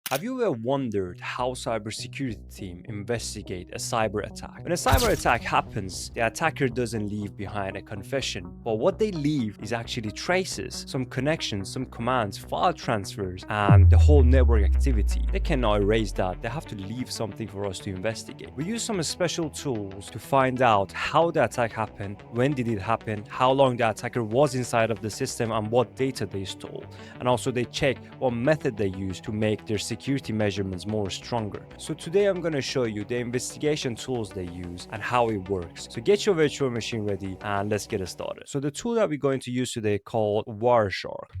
Have you ever wondered how cybersecurity team investigate a cyber attack? When a cyber attack happens, the attacker doesn't leave behind a confession, but what they leave is actually traces, some connections, some commands, file transfers, and the whole network activity. They cannot erase that. They have to leave something for us to investigate. We use some special tools to find out how the attack happened, when did it happen, how long the attacker was inside of the system, and what data they stole. And also they check what method they use to make their security measurements more stronger. So today I'm going to show you the investigation tools they use and how it works. So get your virtual machine ready and let's get it started. So the tool that we're going to use today called Wireshark.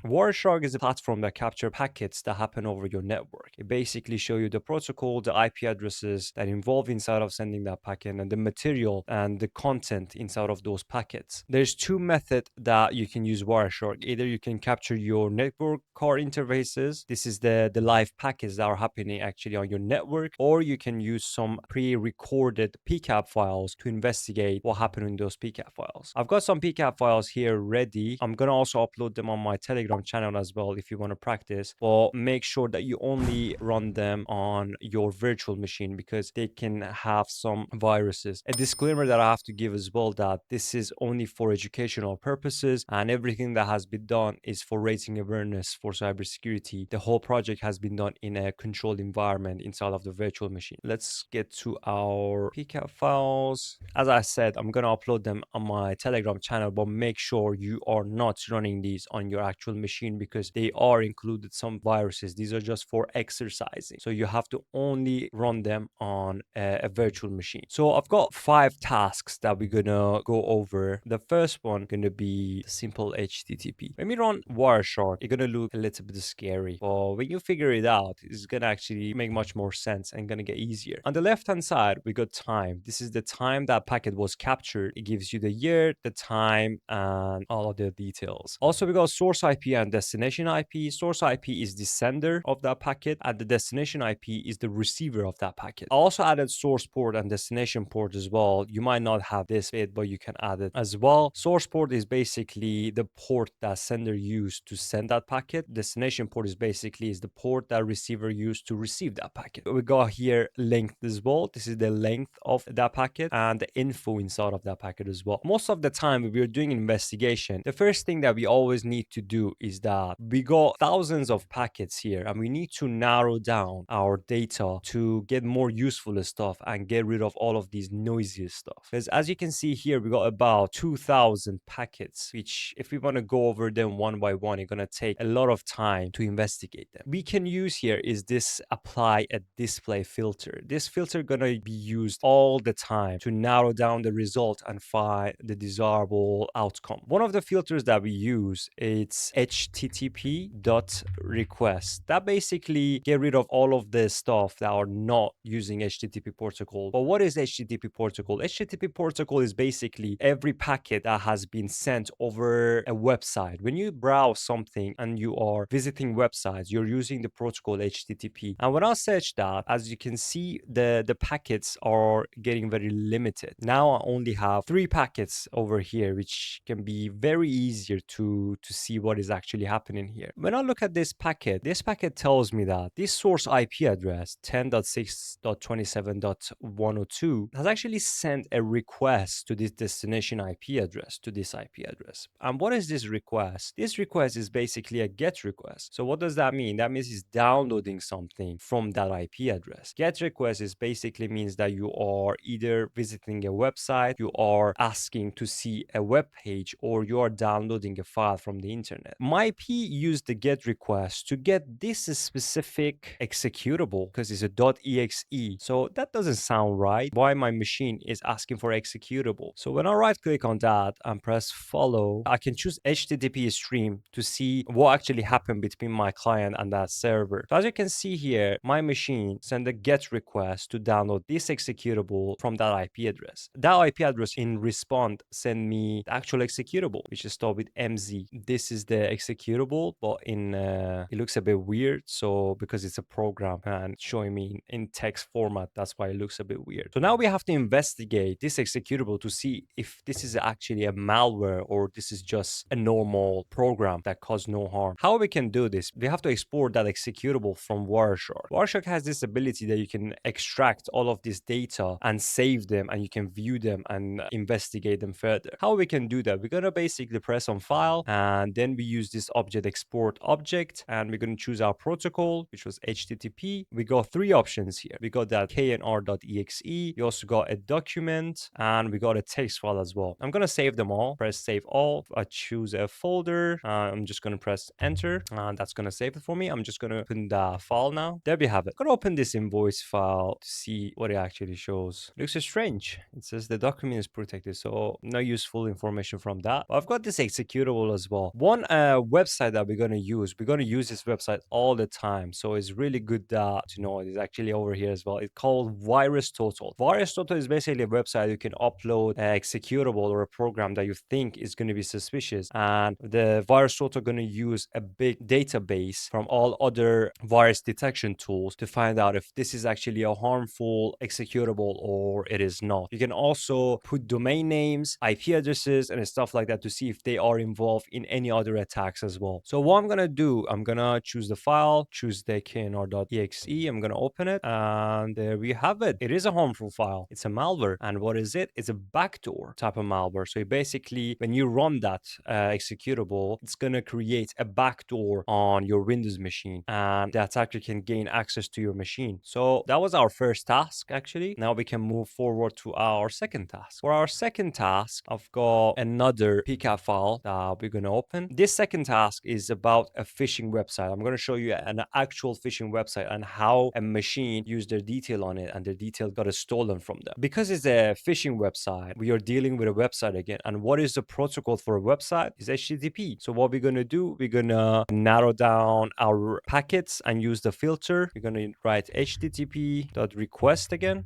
Wireshark is a platform that captures packets that happen over your network. It basically shows you the protocol, the IP addresses that involve inside of sending that packet, and the material and the content inside of those packets. There's two methods that you can use Wireshark. Either you can capture your network card interfaces. This is the live packets that are happening actually on your network, or you can use some pre-recorded PCAP files to investigate what happened in those PCAP files. I've got some PCAP files here ready. I'm gonna also upload them on my Telegram channel as well if you want to practice, but make sure that you only run them on your virtual machine because they can have some viruses. A disclaimer that I have to give as well, that this is only for educational purposes and everything that has been done is for raising awareness for cybersecurity. The whole project has been done in a controlled environment inside of the virtual machine. Let's get to our PCAP files. As I said, I'm gonna upload them on my Telegram channel, but make sure you are not running these on your actual machine because they are included some viruses. These are just for exercising, so you have to only run them on a virtual machine. So I've got 5 tasks that we're gonna go over. The first one gonna be simple HTTP. When we run Wireshark, it's gonna look a little bit scary, but when you figure it out, it's gonna actually make much more sense and gonna get easier. On the left hand side, we got time. This is the time that packet was captured. It gives you the year, the time, and all of the details. Also, we got source IP and destination IP. Source IP is the sender of that packet, and the destination IP is the receiver of that packet. I also added source port and destination port as well. You might not have this bit, but you can add it as well. Source port is basically the port that sender used to send that packet. Destination port is basically the port that receiver used to receive that packet. We got here length as well. This is the length of that packet and the info inside of that packet as well. Most of the time when we're doing investigation, the first thing that we always need to do is that we got thousands of packets here and we need to narrow down our data to get more useful stuff and get rid of all of these noisy stuff. Because as you can see here, we got about 2,000 packets, which if we want to go over them one by one, it's going to take a lot of time to investigate them. We can use here is this apply a display filter. This filter going to be used all the time to narrow down the result and find the desirable outcome. One of the filters that we use, it's http.request. That basically get rid of all of the stuff that are not using HTTP protocol. But what is HTTP protocol? HTTP protocol is basically every packet that has been sent over a website. When you browse something and you are visiting websites, you're using the protocol HTTP. And when I search that, as you can see, the packets are getting very limited. Now I only have 3 packets over here, which can be very easier to see what is actually happening here. When I look at this packet tells me that this source IP address 10.6.27.102 has actually sent a request to this destination IP address, to this IP address. And what is this request? This request is basically a GET request. So what does that mean? That means it's downloading something from that IP address. GET request is basically means that you are either visiting a website, you are asking to see a web page, or you are downloading a file from the internet. My IP used the GET request to get this specific executable because it's a .exe. So that doesn't sound right. Why my machine is asking for executable? So when I right click on that and press follow, I can choose HTTP stream to see what actually happened between my client and that server. So as you can see here, my machine sent a GET request to download this executable from that IP address. That IP address in response send me the actual executable, which is stored with MZ. This is the executable, but in it looks a bit weird. So because it's a program and showing me in text format, that's why it looks a bit weird. So now we have to investigate this executable to see if this is actually a malware or this is just a normal program that causes no harm. How we can do this? We have to export that executable from Wireshark. Wireshark has this ability that you can extract all of this data and save them, and you can view them and investigate them further. How we can do that? We're gonna basically press on file, and then we use this object export object, and we're gonna choose our protocol, which was HTTP. We got three options here. We got that knr.exe. We also got a document, and we got a text file as well. I'm gonna save them all. Press save all. I choose a folder. I'm just gonna press enter, and that's gonna save it for me. I'm just gonna open the file now. There we have it. I'm gonna open this invoice file to see what it actually shows. Looks strange. It says the document is protected, so no useful information from that. But I've got this executable as well. One website that we're gonna use this website all the time, so it's really good to know it is actually over here as well. It's called VirusTotal. VirusTotal is basically a website you can upload an executable or a program that you think is going to be suspicious, and the VirusTotal going to use a big database from all other virus detection tools to find out if this is actually a harmful executable or it is not. You can also put domain names, IP addresses, and stuff like that to see if they are involved in any other attacks as well. So what I'm gonna do, I'm gonna choose the file, choose the knr.exe, I'm gonna open it, and there we have it. It is a harmful file. It's a malware. And what is it? It's a backdoor type of malware. So basically, when you run that executable, it's gonna create a backdoor on your Windows machine, and the attacker can gain access to your machine. So that was our first task, actually. Now we can move forward to our second task. For our second task, I've got another PCAP file that we're gonna open. This second task is about a phishing website. I'm gonna show you an actual phishing website and how a machine used their detail on it and their detail got stolen from them. Because it's a phishing website, we are dealing with a website again. And what is the protocol for a website? Is HTTP. So what we're gonna do, we're gonna narrow down our packets and use the filter. We're gonna write http.request again.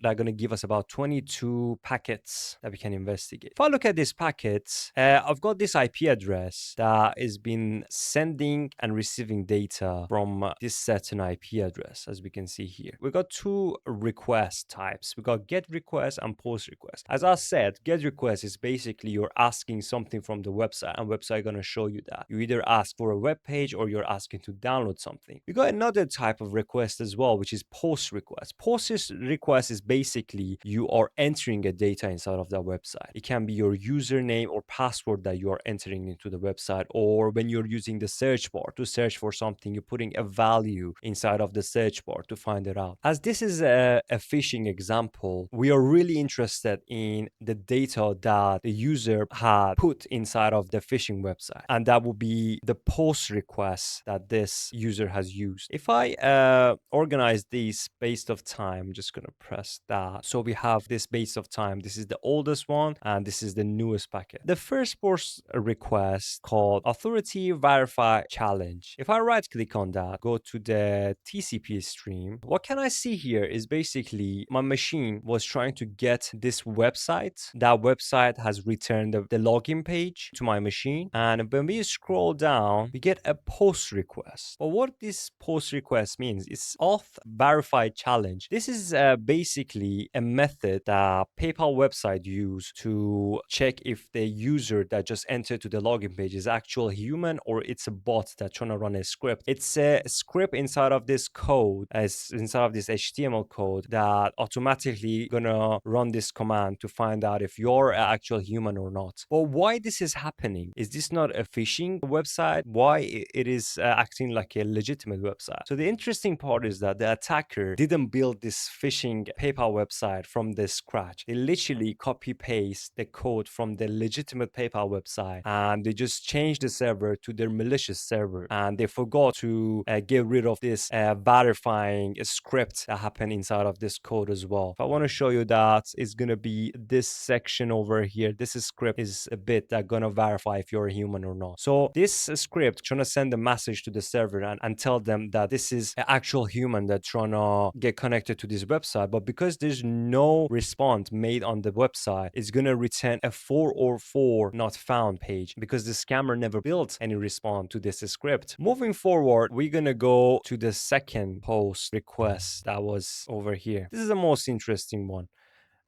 They're going to give us about 22 packets that we can investigate. If I look at these packets, I've got this IP address that has been sending and receiving data from this certain IP address, as we can see here. We've got two request types. We've got get request and post request. As I said, get request is basically you're asking something from the website, and website going to show you that. You either ask for a web page or you're asking to download something. We got another type of request as well, which is post request. Post request is basically you are entering a data inside of that website. It can be your username or password that you are entering into the website, or when you're using the search bar to search for something, you're putting a value inside of the search bar to find it out. As this is a phishing example, we are really interested in the data that the user had put inside of the phishing website, and that will be the post request that this user has used. If I organize these based of time, I'm just gonna press that. So we have this base of time. This is the oldest one, and this is the newest packet. The first post request called authority verify challenge. If I right click on that, go to the TCP stream, what can I see here is basically my machine was trying to get this website. That website has returned the login page to my machine, and when we scroll down, we get a post request. But what this post request means is auth verify challenge. This is basically a method that PayPal website use to check if the user that just entered to the login page is actual human or it's a bot that's trying to run a script. It's a script inside of this code, inside of this HTML code that automatically gonna run this command to find out if you're an actual human or not. But why this is happening? Is this not a phishing website? Why it is acting like a legitimate website? So the interesting part is that the attacker didn't build this phishing PayPal website from the scratch. They literally copy paste the code from the legitimate PayPal website, and they just changed the server to their malicious server, and they forgot to get rid of this verifying script that happened inside of this code as well. If I want to show you that, it's gonna be this section over here. This script is a bit that gonna verify if you're a human or not. So this script trying to send a message to the server and tell them that this is an actual human that's trying to get connected to this website, but because because there's no response made on the website, it's gonna return a 404 not found page because the scammer never built any response to this script. Moving forward, we're gonna go to the second post request that was over here. This is the most interesting one.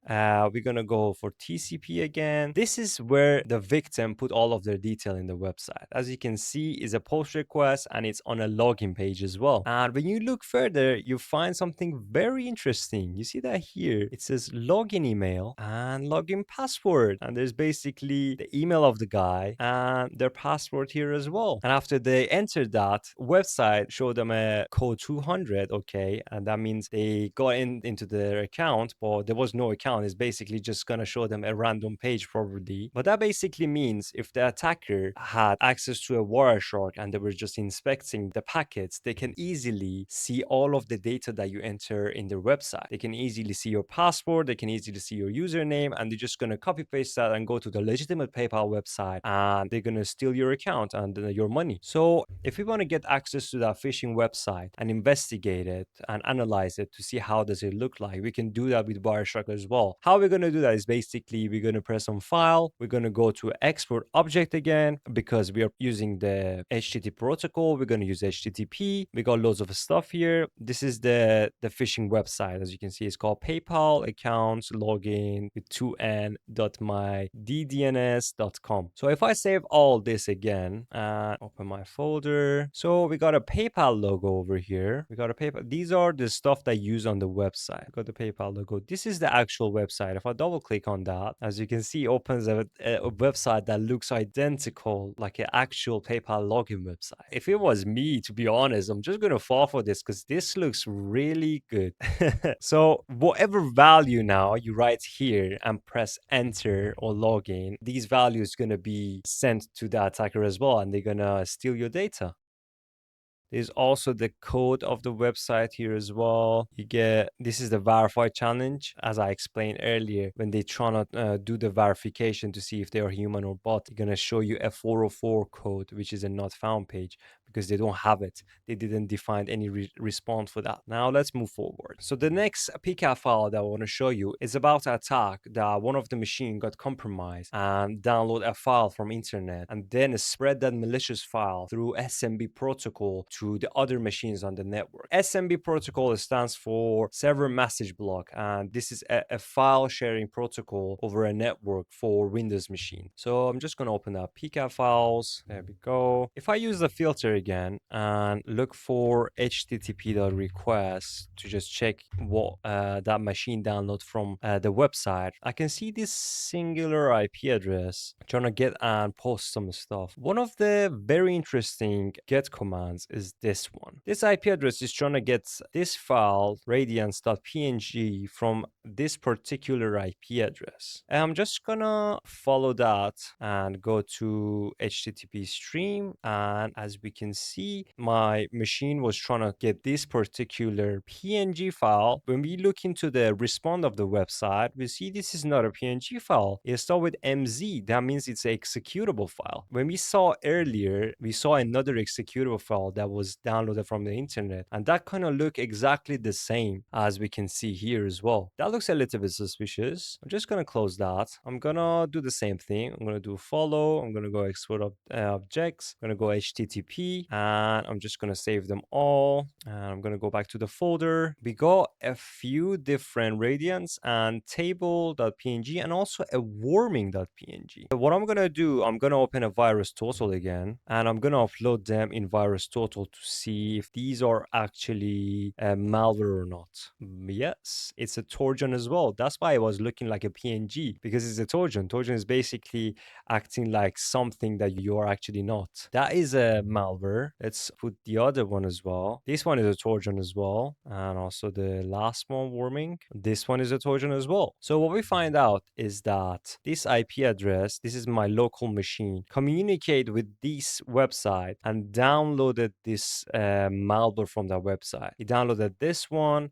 We're gonna go for TCP again. This is where the victim put all of their detail in the website. As you can see, is a post request and it's on a login page as well. And when you look further, you find something very interesting. You see that here, it says login email and login password. And there's basically the email of the guy and their password here as well. And after they entered that, website showed them a code 200, okay, and that means they got into their account, but there was no account. It's basically just gonna show them a random page probably. But that basically means if the attacker had access to a Wireshark and they were just inspecting the packets, they can easily see all of the data that you enter in their website. They can easily see your password, they can easily see your username, and they're just gonna copy paste that and go to the legitimate PayPal website and they're gonna steal your account and your money. So if we want to get access to that phishing website and investigate it and analyze it to see how does it look like, we can do that with Wireshark as well. How we're going to do that is basically we're going to press on file, we're going to go to export object again because we are using the HTTP protocol. We're going to use HTTP. We got loads of stuff here. This is the phishing website. As you can see, it's called PayPal accounts login with 2n.myddns.com. So if I save all this again and open my folder, so we got a PayPal logo over here. We got a PayPal. These are the stuff that you use on the website. Got the PayPal logo. This is the actual website. If I double click on that, as you can see, it opens a website that looks identical like an actual PayPal login website. If it was me, to be honest, I'm just gonna fall for this because this looks really good. So whatever value now you write here and press enter or login, these values gonna be sent to the attacker as well, and they're gonna steal your data. There's also the code of the website here as well. You get, this is the verify challenge. As I explained earlier, when they try to do the verification to see if they are human or bot, they're going to show you a 404 code, which is a not found page because they don't have it. They didn't define any response for that. Now let's move forward. So the next PCAP file that I want to show you is about an attack that one of the machine got compromised and download a file from internet and then spread that malicious file through SMB protocol to the other machines on the network. SMB protocol stands for server message block, and this is a file sharing protocol over a network for Windows machine. So I'm just going to open up PCAP files. There we go. If I use the filter again and look for http.request to just check what that machine download from the website, I can see this singular IP address trying to get and post some stuff. One of the very interesting get commands is this one. This IP address is trying to get this file radiance.png from this particular IP address. And I'm just gonna follow that and go to HTTP stream, and as we can see, my machine was trying to get this particular PNG file. When we look into the respond of the website, we see this is not a PNG file. It starts with MZ. That means it's an executable file. When we saw earlier, we saw another executable file that was downloaded from the internet, and that kind of look exactly the same as we can see here as well. That looks a little bit suspicious. I'm just gonna close that. I'm gonna do the same thing. I'm gonna do follow. I'm gonna go export objects. I'm gonna go HTTP, and I'm just gonna save them all. And I'm gonna go back to the folder. We got a few different radiance and table.png and also a warming.png. What I'm gonna do, I'm gonna open a VirusTotal again, and I'm gonna upload them in VirusTotal to see if these are actually malware or not. Yes, it's a Trojan as well. That's why it was looking like a PNG, because it's a Trojan. Trojan is basically acting like something that you are actually not. That is a malware. Let's put the other one as well. This one is a Trojan as well, and also the last one, warming. This one is a Trojan as well. So what we find out is that this IP address, this is my local machine, communicate with this website and downloaded this malware from that website. He downloaded this one,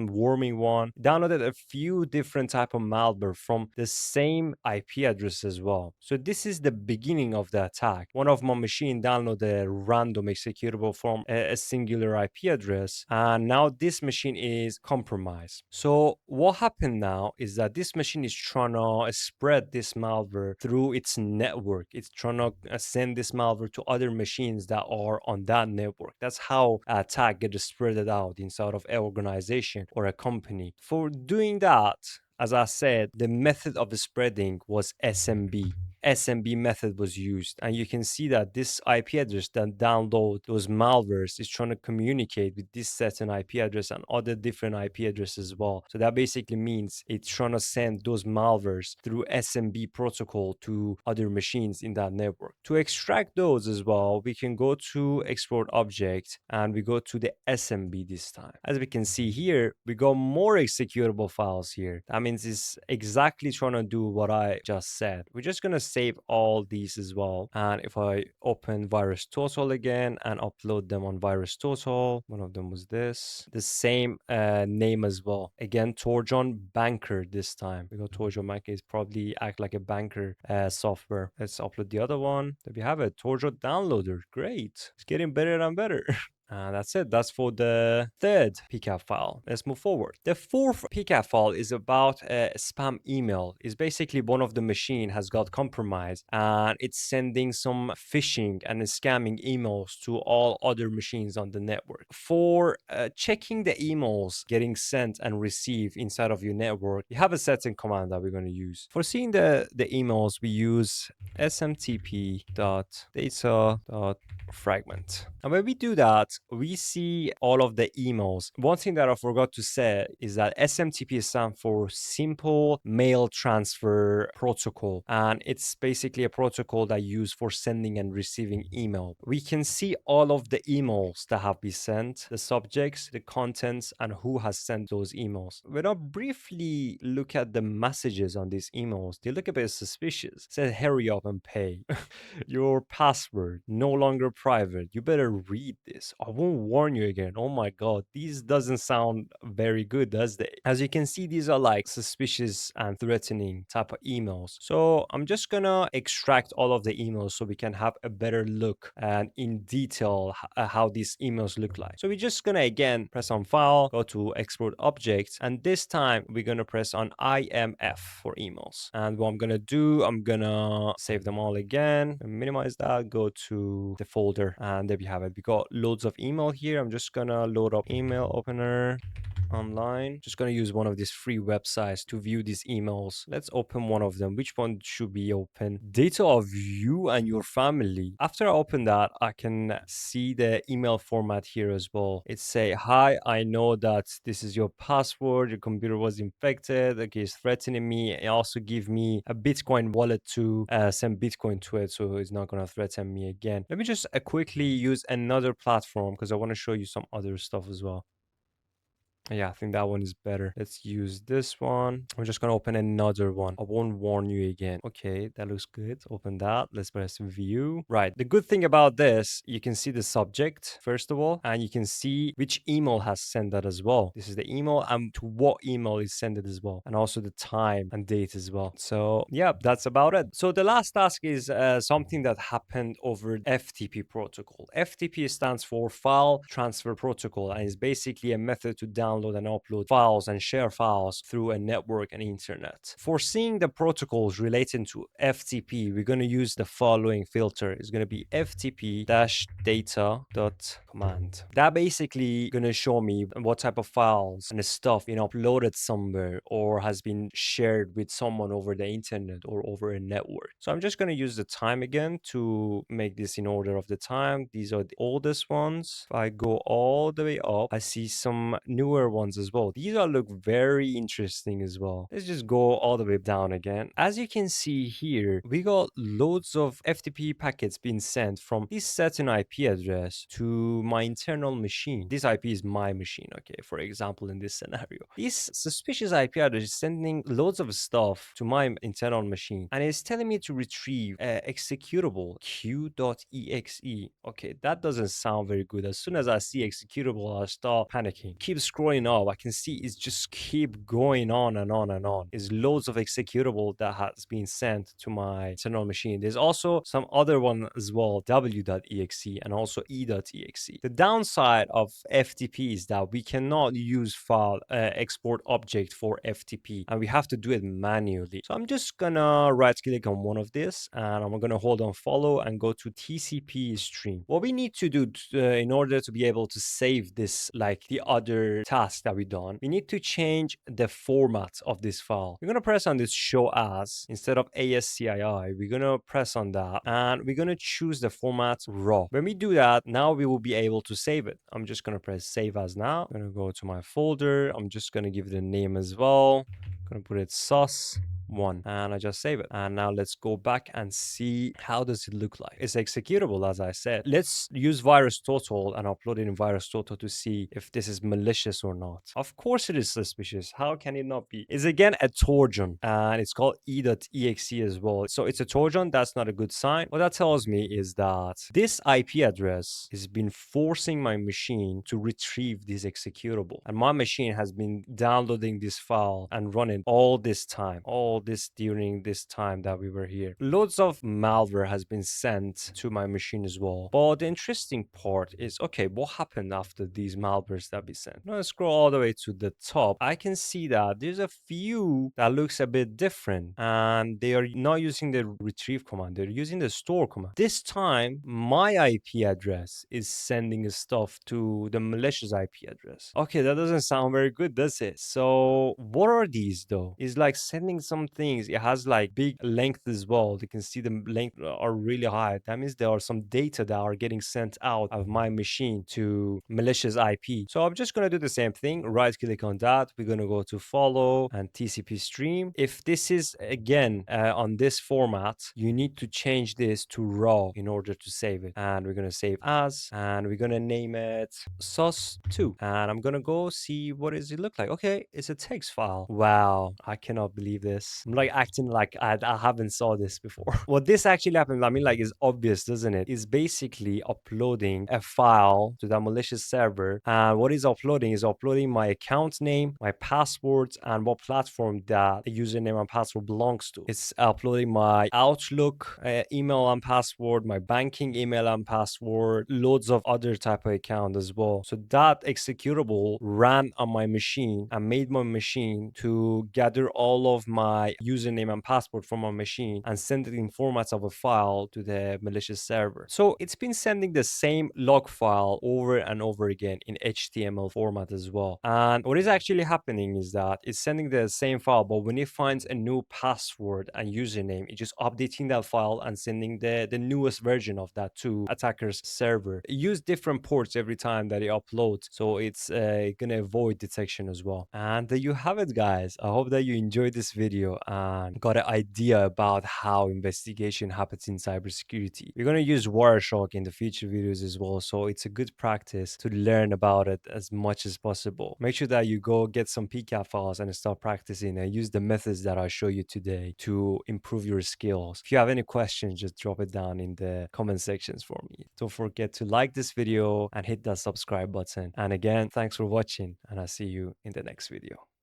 warming one, downloaded a few different type of malware from the same IP address as well. So this is the beginning of the attack. One of my machine machine download a random executable from a singular IP address, and now this machine is compromised. So what happened now is that this machine is trying to spread this malware through its network. It's trying to send this malware to other machines that are on that network. That's how an attack gets spread out inside of an organization or a company. For doing that, as I said, the method of the spreading was SMB. SMB method was used, and you can see that this IP address that download those malwares is trying to communicate with this certain IP address and other different IP addresses as well. So that basically means it's trying to send those malwares through SMB protocol to other machines in that network. To extract those as well, we can go to export object and we go to the SMB this time. As we can see here, we got more executable files here. That means it's exactly trying to do what I just said. We're just going to save all these as well. And if I open VirusTotal again and upload them on VirusTotal, one of them was this, the same name as well. Again, Torjon Banker this time, because Torjon Banker is probably act like a banker software. Let's upload the other one. There we have it, Torjon Downloader. Great. It's getting better and better. That's it. That's for the third PCAP file. Let's move forward. The fourth PCAP file is about a spam email. It's basically one of the machine has got compromised and it's sending some phishing and scamming emails to all other machines on the network. For checking the emails getting sent and received inside of your network, you have a certain command that we're going to use. For seeing the emails, we use smtp.data.fragment. And when we do that, we see all of the emails. One thing that I forgot to say is that SMTP stands for Simple Mail Transfer Protocol, and it's basically a protocol that used for sending and receiving email. We can see all of the emails that have been sent, the subjects, the contents, and who has sent those emails. When I briefly look at the messages on these emails, they look a bit suspicious. It says, hurry up and pay. Your password no longer private. You better read this. I won't warn you again. Oh my god, these doesn't sound very good, does they? As you can see, these are like suspicious and threatening type of emails. So I'm just gonna extract all of the emails so we can have a better look and in detail how these emails look like. So we're just gonna again press on file, go to export objects, and this time we're gonna press on IMF for emails. And what I'm gonna do, I'm gonna save them all again, minimize that, go to the folder, and there we have it. We got loads of email here. I'm just gonna load up email opener online. Just gonna use one of these free websites to view these emails. Let's open one of them. Which one should be open? Data of you and your family. After I open that, I can see the email format here as well. It say, hi, I know that this is your password, your computer was infected, okay, it's threatening me. It also give me a Bitcoin wallet to send Bitcoin to it, so it's not gonna threaten me again. Let me just quickly use another platform because I want to show you some other stuff as well. Yeah, I think that one is better. Let's use this one. I'm just going to open another one. I won't warn you again. Okay, that looks good. Open that. Let's press view. Right. The good thing about this, you can see the subject, first of all, and you can see which email has sent that as well. This is the email and to what email is sent it as well. And also the time and date as well. So yeah, that's about it. So the last task is something that happened over FTP protocol. FTP stands for File Transfer Protocol and is basically a method to download and upload files and share files through a network and internet. For seeing the protocols relating to FTP, we're going to use the following filter. It's going to be ftp-data.command. That basically going to show me what type of files and the stuff been uploaded somewhere or has been shared with someone over the internet or over a network. So I'm just going to use the time again to make this in order of the time. These are the oldest ones. If I go all the way up, I see some newer ones as well. These all look very interesting as well. Let's just go all the way down again. As you can see here, we got loads of FTP packets being sent from this certain IP address to my internal machine. This IP is my machine, okay, for example, in this scenario. This suspicious IP address is sending loads of stuff to my internal machine and it's telling me to retrieve executable q.exe. Okay, that doesn't sound very good. As soon as I see executable, I start panicking. Keep scrolling scrolling up, I can see it's just keep going on and on and on. There's loads of executable that has been sent to my internal machine. There's also some other one as well, w.exe and also e.exe. The downside of FTP is that we cannot use file export object for FTP, and we have to do it manually. So I'm just gonna right click on one of this, and I'm gonna hold on follow and go to TCP stream. What we need to do in order to be able to save this like the other task that we done, we need to change the format of this file. We're gonna press on this show as instead of ASCII. We're gonna press on that, and we're gonna choose the format raw. When we do that, now we will be able to save it. I'm just gonna press save as now. I'm gonna go to my folder. I'm just gonna give it a name as well. I'm gonna put it sus 1, and I just save it. And now let's go back and see how does it look like. It's executable, as I said. Let's use VirusTotal and upload it in VirusTotal to see if this is malicious or not. Of course it is suspicious. How can it not be? It's again a Trojan, and it's called e.exe as well. So it's a Trojan. That's not a good sign. What that tells me is that this IP address has been forcing my machine to retrieve this executable, and my machine has been downloading this file and running all this time, all this during this time that we were here. Loads of malware has been sent to my machine as well. But the interesting part is, okay, what happened after these malwares that we sent? Now I scroll all the way to the top. I can see that there's a few that looks a bit different, and they are not using the retrieve command. They're using the store command. This time, my IP address is sending stuff to the malicious IP address. Okay, that doesn't sound very good, does it? So what are these though? It's like sending some things. It has like big length as well. You can see the length are really high. That means there are some data that are getting sent out of my machine to malicious IP. So I'm just gonna do the same thing. Right click on that. We're gonna go to follow and TCP stream. If this is again on this format, you need to change this to raw in order to save it. And we're gonna save as, and we're gonna name it sus2. And I'm gonna go see what does it look like. Okay, it's a text file. Wow, I cannot believe this. I'm like acting like I haven't saw this before. What this actually happened, I mean, like, is obvious, doesn't it? It's basically uploading a file to the malicious server, and what is uploading my account name, my passwords, and what platform that the username and password belongs to. It's uploading my Outlook email and password, my banking email and password, loads of other type of account as well. So that executable ran on my machine and made my machine to gather all of my username and password from my machine and send it in formats of a file to the malicious server. So it's been sending the same log file over and over again in HTML format as well. And what is actually happening is that it's sending the same file, but when it finds a new password and username, it's just updating that file and sending the newest version of that to attacker's server. It uses different ports every time that it uploads, so it's gonna avoid detection as well. And there you have it, guys. I hope that you enjoyed this video and got an idea about how investigation happens in cybersecurity. We're gonna use Wireshark in the future videos as well, so it's a good practice to learn about it as much as possible. Make sure that you go get some PCAP files and start practicing and use the methods that I show you today to improve your skills. If you have any questions, just drop it down in the comment sections for me. Don't forget to like this video and hit that subscribe button. And again, thanks for watching, and I'll see you in the next video.